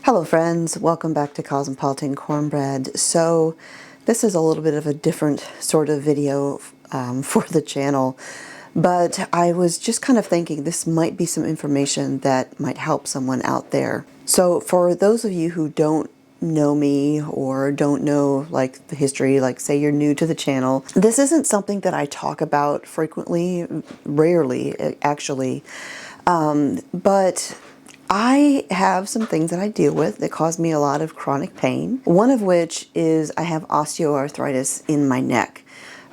Hello friends, welcome back to Cosmopolitan Cornbread. So this is a little bit of a different sort of video for the channel, but I was just kind of thinking this might be some information that might help someone out there. So for those of you who don't know me or don't know like the history, like say you're new to the channel, this isn't something that I talk about frequently, rarely actually, but I have some things that I deal with that cause me a lot of chronic pain. One of which is I have osteoarthritis in my neck.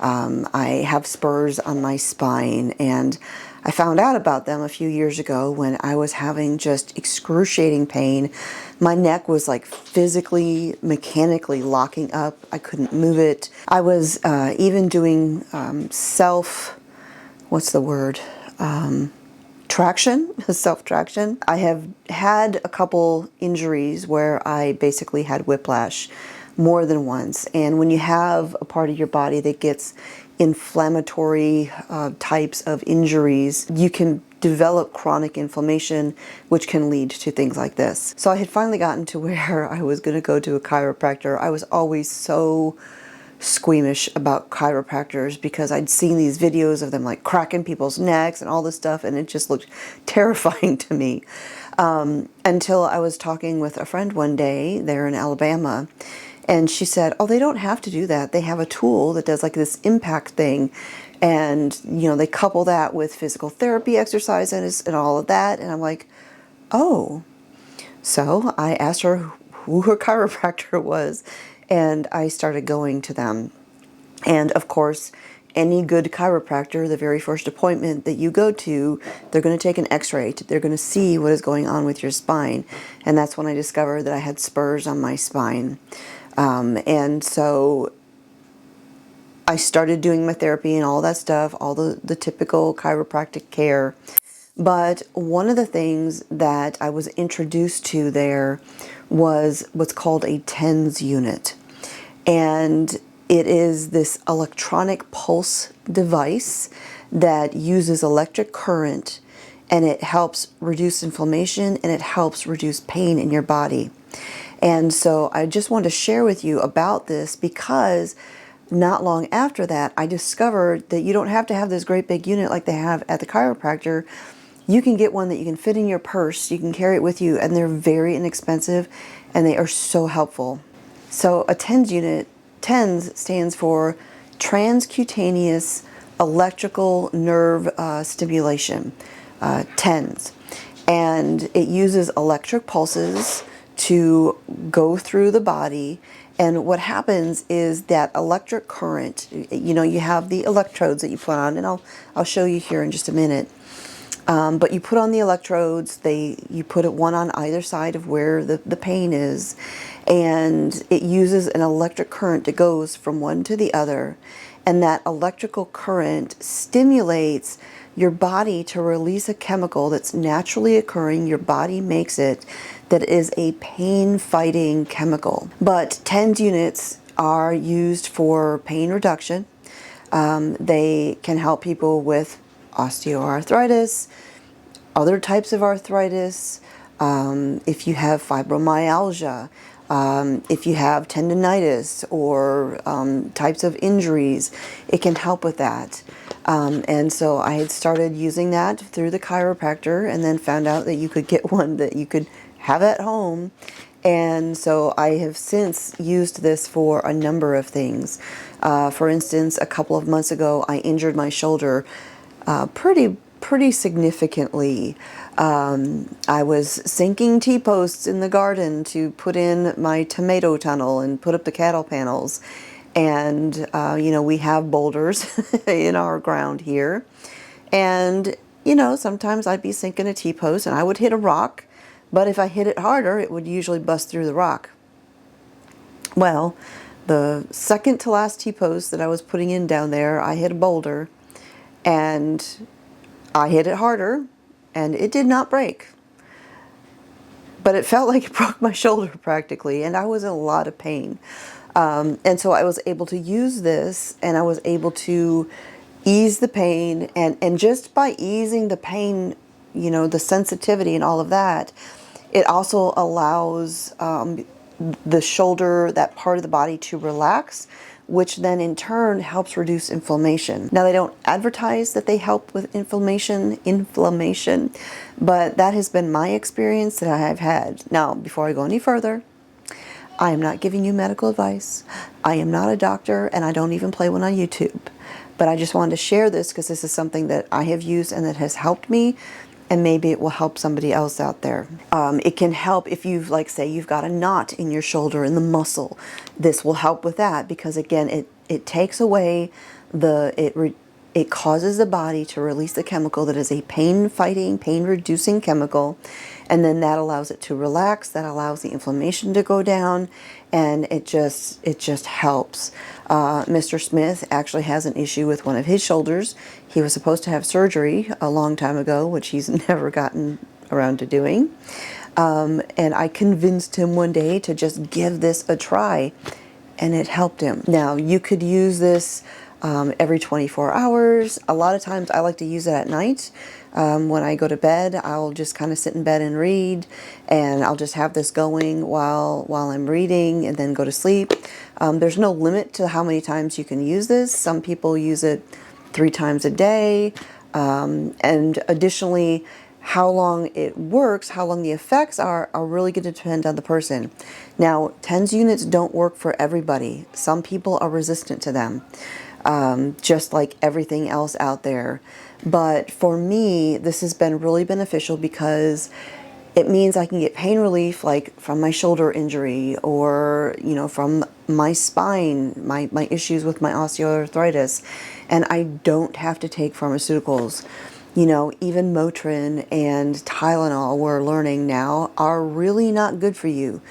I have spurs on my spine, and I found out about them a few years ago when I was having just excruciating pain. My neck was like physically, mechanically locking up. I couldn't move it. I was even doing self-traction. I have had a couple injuries where I basically had whiplash more than once. And when you have a part of your body that gets inflammatory types of injuries, you can develop chronic inflammation, which can lead to things like this. So I had finally gotten to where I was going to go to a chiropractor. I was always so squeamish about chiropractors because I'd seen these videos of them like cracking people's necks and all this stuff, and it just looked terrifying to me. Until I was talking with a friend one day there in Alabama, and she said, oh, they don't have to do that. They have a tool that does like this impact thing, and you know, they couple that with physical therapy exercises and all of that. And I'm like, oh. So I asked her who her chiropractor was, and I started going to them. And of course, any good chiropractor, the very first appointment that you go to, they're going to take an x-ray. They're going to see what is going on with your spine. And that's when I discovered that I had spurs on my spine. And so I started doing my therapy and all that stuff, all the typical chiropractic care. But one of the things that I was introduced to there was what's called a TENS unit. And it is this electronic pulse device that uses electric current, and it helps reduce inflammation and it helps reduce pain in your body. And so I just wanted to share with you about this because not long after that, I discovered that you don't have to have this great big unit like they have at the chiropractor. You can get one that you can fit in your purse, you can carry it with you, and they're very inexpensive and they are so helpful. So a TENS unit, TENS stands for transcutaneous electrical nerve stimulation, TENS. And it uses electric pulses to go through the body. And what happens is that electric current, you know, you have the electrodes that you put on, and I'll show you here in just a minute. But you put on the electrodes, you put it one on either side of where the pain is, and it uses an electric current that goes from one to the other, and that electrical current stimulates your body to release a chemical that's naturally occurring. Your body makes it, that is a pain-fighting chemical. But TENS units are used for pain reduction. They can help people with osteoarthritis, other types of arthritis, if you have fibromyalgia, if you have tendonitis or types of injuries, it can help with that. And so I had started using that through the chiropractor, and then found out that you could get one that you could have at home. And so I have since used this for a number of things. For instance, a couple of months ago, I injured my shoulder pretty significantly. I was sinking T-posts in the garden to put in my tomato tunnel and put up the cattle panels. And, you know, we have boulders in our ground here. And, you know, sometimes I'd be sinking a T-post and I would hit a rock, but if I hit it harder, it would usually bust through the rock. Well, the second to last T-post that I was putting in down there, I hit a boulder, and I hit it harder, and it did not break. But it felt like it broke my shoulder practically, and I was in a lot of pain. And so I was able to use this, and I was able to ease the pain, and just by easing the pain, you know, the sensitivity and all of that, It also allows the shoulder, that part of the body, to relax, which then in turn helps reduce inflammation. Now, they don't advertise that they help with inflammation, but that has been my experience that I have had. Now, before I go any further, I am not giving you medical advice. I am not a doctor, and I don't even play one on YouTube. But I just wanted to share this because this is something that I have used and that has helped me, and maybe it will help somebody else out there. It can help if you've, like, say you've got a knot in your shoulder, in the muscle. This will help with that because, again, it takes away it causes the body to release the chemical that is a pain-fighting, pain-reducing chemical, and then that allows it to relax, that allows the inflammation to go down, and it just helps. Mr. Smith actually has an issue with one of his shoulders. He was supposed to have surgery a long time ago, which he's never gotten around to doing. And I convinced him one day to just give this a try, and it helped him. Now, you could use this every 24 hours. A lot of times I like to use it at night. When I go to bed, I'll just kind of sit in bed and read, and I'll just have this going while I'm reading and then go to sleep. There's no limit to how many times you can use this. Some people use it 3 times a day. And additionally, how long it works, how long the effects are really going to depend on the person. Now, TENS units don't work for everybody. Some people are resistant to them. Just like everything else out there. But for me, this has been really beneficial because it means I can get pain relief, like from my shoulder injury, or from my spine, my issues with my osteoarthritis, and I don't have to take pharmaceuticals. Even Motrin and Tylenol, we're learning now, are really not good for you.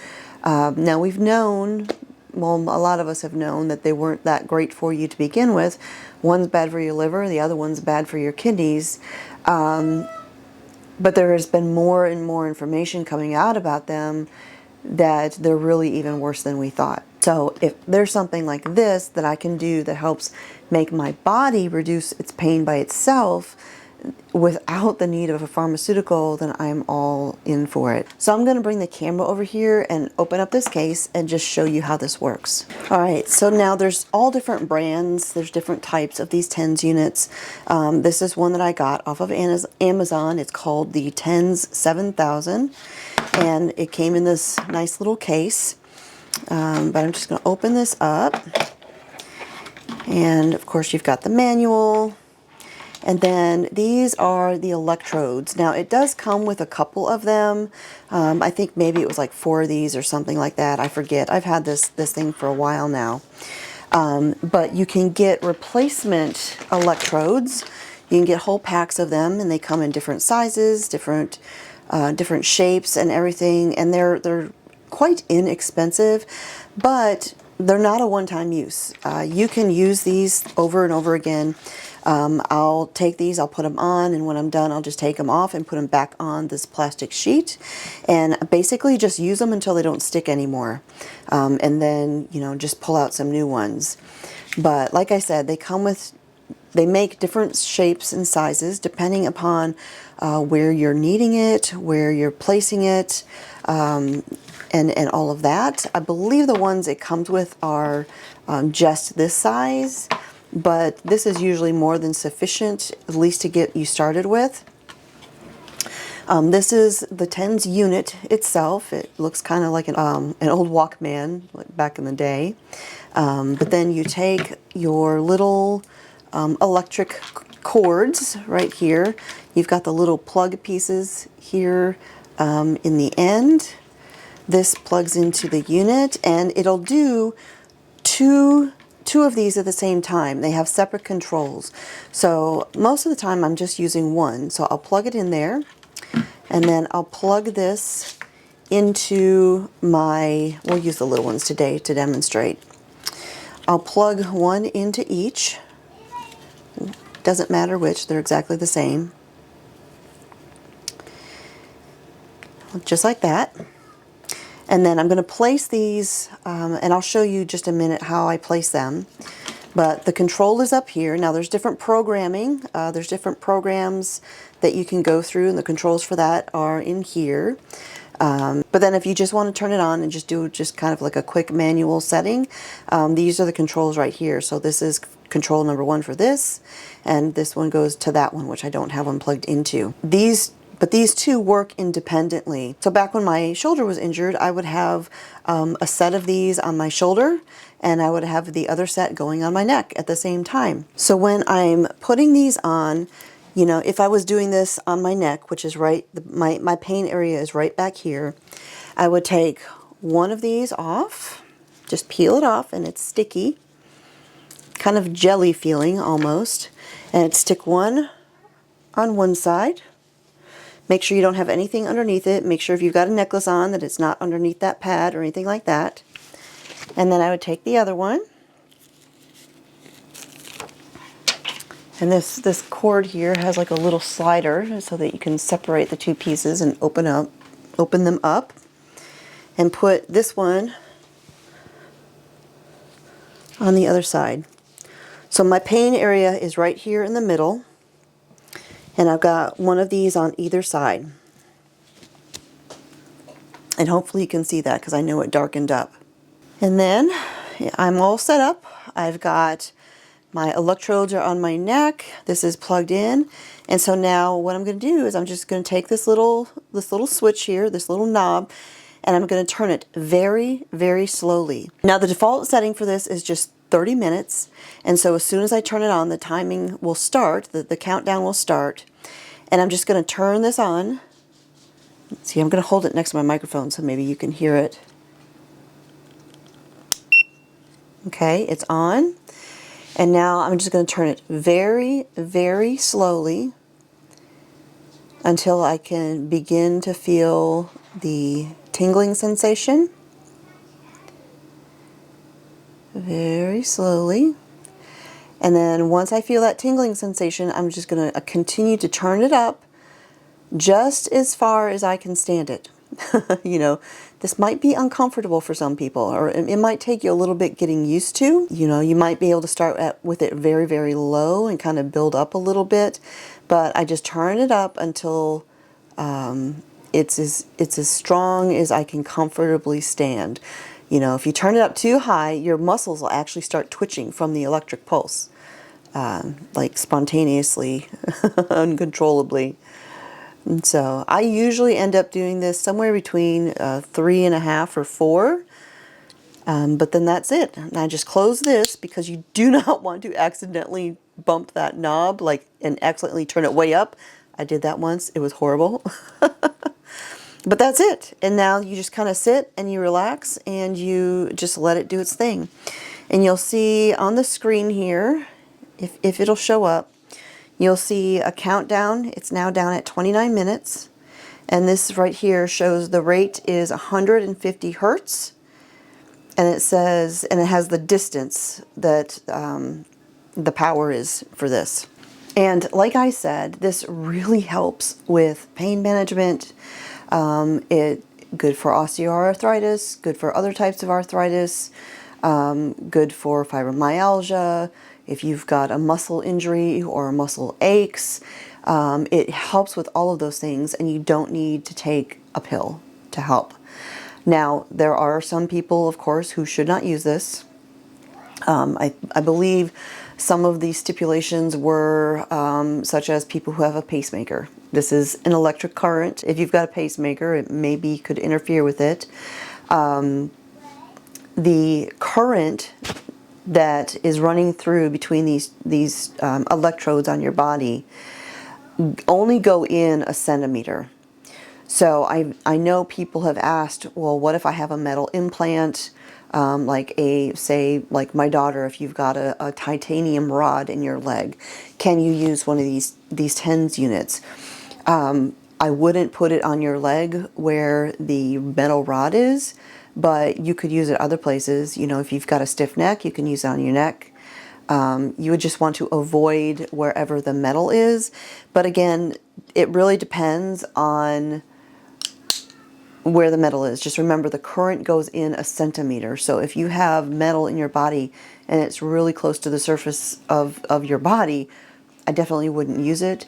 Now, we've known, well, a lot of us have known that they weren't that great for you to begin with. One's bad for your liver, the other one's bad for your kidneys. But there has been more and more information coming out about them that they're really even worse than we thought. So if there's something like this that I can do that helps make my body reduce its pain by itself without the need of a pharmaceutical, then I'm all in for it. So I'm going to bring the camera over here and open up this case and just show you how this works. All right, so now there's all different brands. There's different types of these TENS units. This is one that I got off of Amazon. It's called the TENS 7000, and it came in this nice little case. But I'm just going to open this up. And of course, you've got the manual. And then these are the electrodes. Now, it does come with a couple of them. I think maybe it was like 4 of these or something like that. I forget. I've had this thing for a while now. But you can get replacement electrodes. You can get whole packs of them, and they come in different sizes, different shapes and everything. And they're quite inexpensive, but they're not a one-time use. You can use these over and over again. I'll take these, I'll put them on, and when I'm done, I'll just take them off and put them back on this plastic sheet, and basically just use them until they don't stick anymore. And then, just pull out some new ones. But like I said, they make different shapes and sizes depending upon where you're needing it, where you're placing it, and all of that. I believe the ones it comes with are just this size, but this is usually more than sufficient, at least to get you started with. This is the TENS unit itself. It looks kind of like an old Walkman, like back in the day. But then you take your little electric cords right here. You've got the little plug pieces here in the end. This plugs into the unit, and it'll do two of these at the same time. They have separate controls. So most of the time I'm just using one. So I'll plug it in there, and then I'll plug this into we'll use the little ones today to demonstrate. I'll plug one into each. Doesn't matter which, they're exactly the same. Just like that. And then I'm going to place these, and I'll show you just a minute how I place them. But the control is up here. Now there's different programming. There's different programs that you can go through, and the controls for that are in here. But then if you just want to turn it on and just do just kind of like a quick manual setting, these are the controls right here. So this is control number 1 for this, and this one goes to that one, which I don't have one plugged into. But these two work independently. So back when my shoulder was injured, I would have a set of these on my shoulder, and I would have the other set going on my neck at the same time. So when I'm putting these on, you know, if I was doing this on my neck, which is right, my pain area is right back here, I would take one of these off, just peel it off, and it's sticky, kind of jelly feeling almost, and I'd stick one on one side. Make sure you don't have anything underneath it. Make sure if you've got a necklace on that it's not underneath that pad or anything like that. And then I would take the other one. And this cord here has like a little slider so that you can separate the two pieces and open them up. And put this one on the other side. So my pain area is right here in the middle. And I've got one of these on either side. And hopefully you can see that because I know it darkened up. And then I'm all set up. I've got my electrodes are on my neck. This is plugged in. And so now what I'm going to do is I'm just going to take this little switch here, this little knob, and I'm going to turn it very, very slowly. Now the default setting for this is just 30 minutes. And so as soon as I turn it on, the timing will start, the countdown will start. And I'm just going to turn this on. See, I'm going to hold it next to my microphone so maybe you can hear it. Okay, it's on. And now I'm just going to turn it very, very slowly until I can begin to feel the tingling sensation. Very slowly. And then once I feel that tingling sensation, I'm just going to continue to turn it up just as far as I can stand it. You know, this might be uncomfortable for some people, or it might take you a little bit getting used to. You know, you might be able to start with it very, very low and kind of build up a little bit, but I just turn it up until it's as strong as I can comfortably stand. You know, if you turn it up too high, your muscles will actually start twitching from the electric pulse, like spontaneously, uncontrollably. And so I usually end up doing this somewhere between 3.5 or 4, but then that's it. And I just close this because you do not want to accidentally bump that knob and accidentally turn it way up. I did that once. It was horrible. But that's it. And now you just kind of sit and you relax and you just let it do its thing. And you'll see on the screen here, if it'll show up, you'll see a countdown. It's now down at 29 minutes. And this right here shows the rate is 150 hertz. And it says, and it has the distance that the power is for this. And like I said, this really helps with pain management. Good for osteoarthritis, good for other types of arthritis, good for fibromyalgia. If you've got a muscle injury or muscle aches, it helps with all of those things, and you don't need to take a pill to help. Now, there are some people, of course, who should not use this. I believe some of these stipulations were such as people who have a pacemaker. This is an electric current. If you've got a pacemaker, it maybe could interfere with it. The current that is running through between these electrodes on your body only go in a centimeter. So I know people have asked, well, what if I have a metal implant? Like like my daughter, if you've got a titanium rod in your leg, can you use one of these TENS units? I wouldn't put it on your leg where the metal rod is, but you could use it other places. You know, if you've got a stiff neck, you can use it on your neck. You would just want to avoid wherever the metal is. But again, it really depends on where the metal is. Just remember, the current goes in a centimeter. So if you have metal in your body and it's really close to the surface of your body, I definitely wouldn't use it.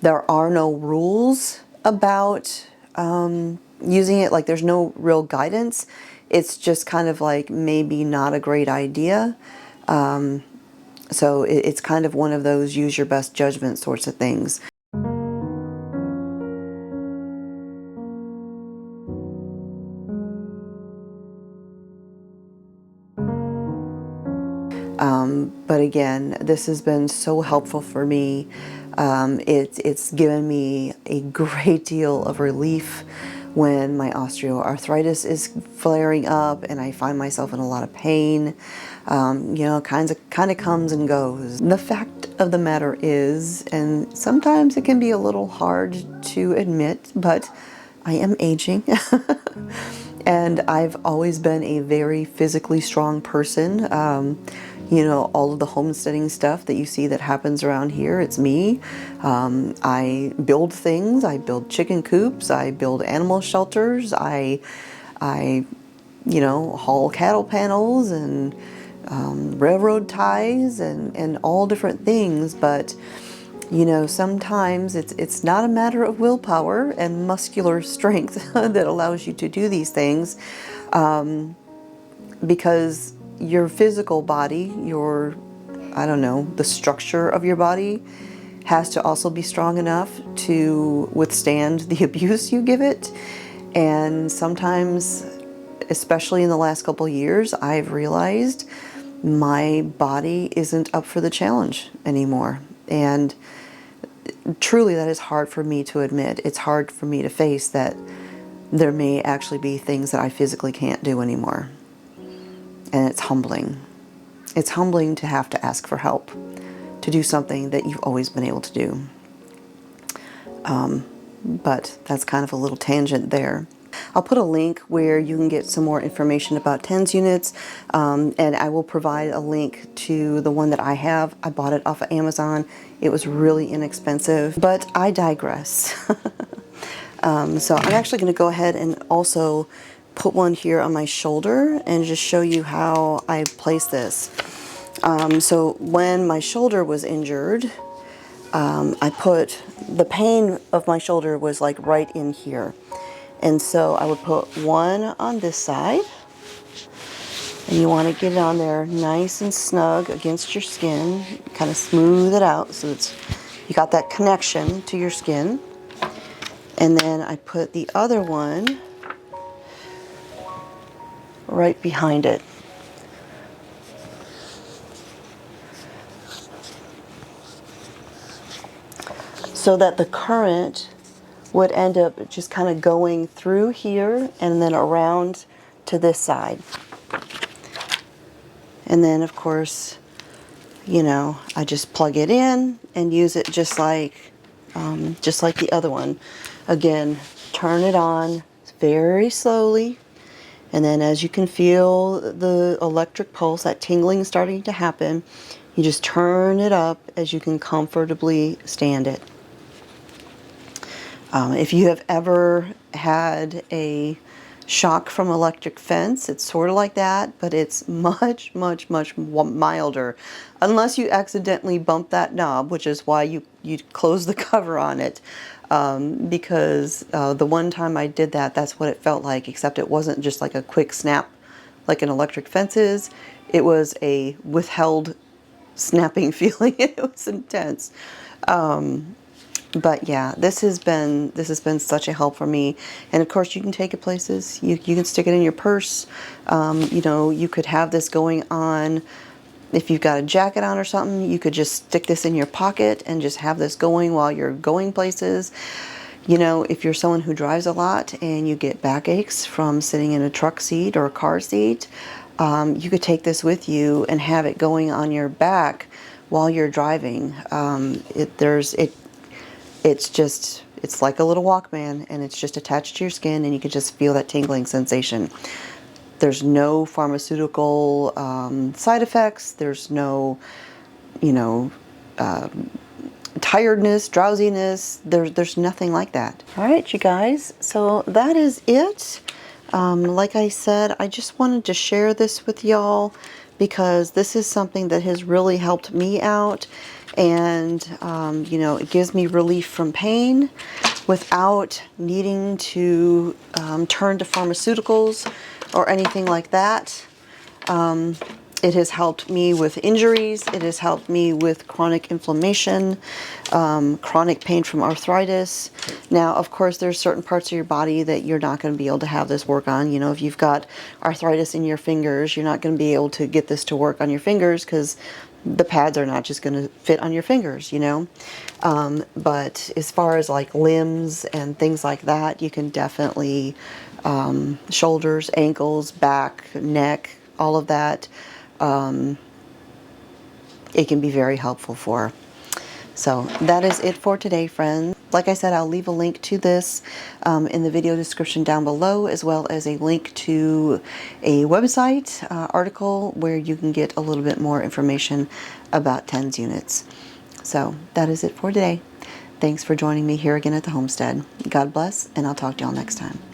There are no rules about using it, like there's no real guidance. It's just kind of like maybe not a great idea. So it's kind of one of those use your best judgment sorts of things. But again, this has been so helpful for me. It's given me a great deal of relief when my osteoarthritis is flaring up and I find myself in a lot of pain. You know, kind of comes and goes. The fact of the matter is, and sometimes it can be a little hard to admit, but I am aging. And I've always been a very physically strong person. You know, all of the homesteading stuff that you see that happens around here, it's me. I build things. I build chicken coops. I build animal shelters. I you know, haul cattle panels and railroad ties and all different things. But you know, sometimes it's not a matter of willpower and muscular strength that allows you to do these things, because your physical body, I don't know, the structure of your body has to also be strong enough to withstand the abuse you give it. And sometimes, especially in the last couple of years, I've realized my body isn't up for the challenge anymore. And truly, that is hard for me to admit. It's hard for me to face that there may actually be things that I physically can't do anymore. And it's humbling. It's humbling to have to ask for help to do something that you've always been able to do. But that's kind of a little tangent there. I'll put a link where you can get some more information about TENS units, and I will provide a link to the one that I have. I bought it off of Amazon. It was really inexpensive, but I digress. So I'm actually going to go ahead and also put one here on my shoulder and just show you how I place this. So when my shoulder was injured, I put, the pain of my shoulder was like right in here. And so I would put one on this side, and you want to get it on there nice and snug against your skin, kind of smooth it out so it's, you got that connection to your skin. And then I put the other one right behind it. So that the current would end up just kind of going through here and then around to this side. And then of course, you know, I just plug it in and use it just like the other one. Again, turn it on very slowly. And then as you can feel the electric pulse, that tingling starting to happen, you just turn it up as you can comfortably stand it. If you have ever had a shock from electric fence, it's sort of like that, but it's much, much, much milder. Unless you accidentally bump that knob, which is why you close the cover on it. Because the one time I did that, that's what it felt like, except it wasn't just like a quick snap like an electric fence is. It was a withheld snapping feeling. It was intense. But yeah, this has been such a help for me. And of course, you can take it places. You can stick it in your purse. You know, you could have this going on. If you've got a jacket on or something, you could just stick this in your pocket and just have this going while you're going places. You know, if you're someone who drives a lot and you get backaches from sitting in a truck seat or a car seat, you could take this with you and have it going on your back while you're driving. It's like a little Walkman, and it's just attached to your skin, and you can just feel that tingling sensation. There's no pharmaceutical side effects. There's no, you know, tiredness, drowsiness. There's nothing like that. All right, you guys. So that is it. Like I said, I just wanted to share this with y'all because this is something that has really helped me out. And, you know, it gives me relief from pain without needing to turn to pharmaceuticals or anything like that. It has helped me with injuries. It has helped me with chronic inflammation, chronic pain from arthritis. Now, of course, there's certain parts of your body that you're not going to be able to have this work on. You know, if you've got arthritis in your fingers, you're not going to be able to get this to work on your fingers because the pads are not just going to fit on your fingers, you know. But as far as like limbs and things like that, you can definitely, shoulders, ankles, back, neck, all of that, it can be very helpful for. So that is it for today, friends. Like I said, I'll leave a link to this in the video description down below, as well as a link to a website article where you can get a little bit more information about TENS units. So that is it for today. Thanks for joining me here again at the homestead. God bless, and I'll talk to y'all next time.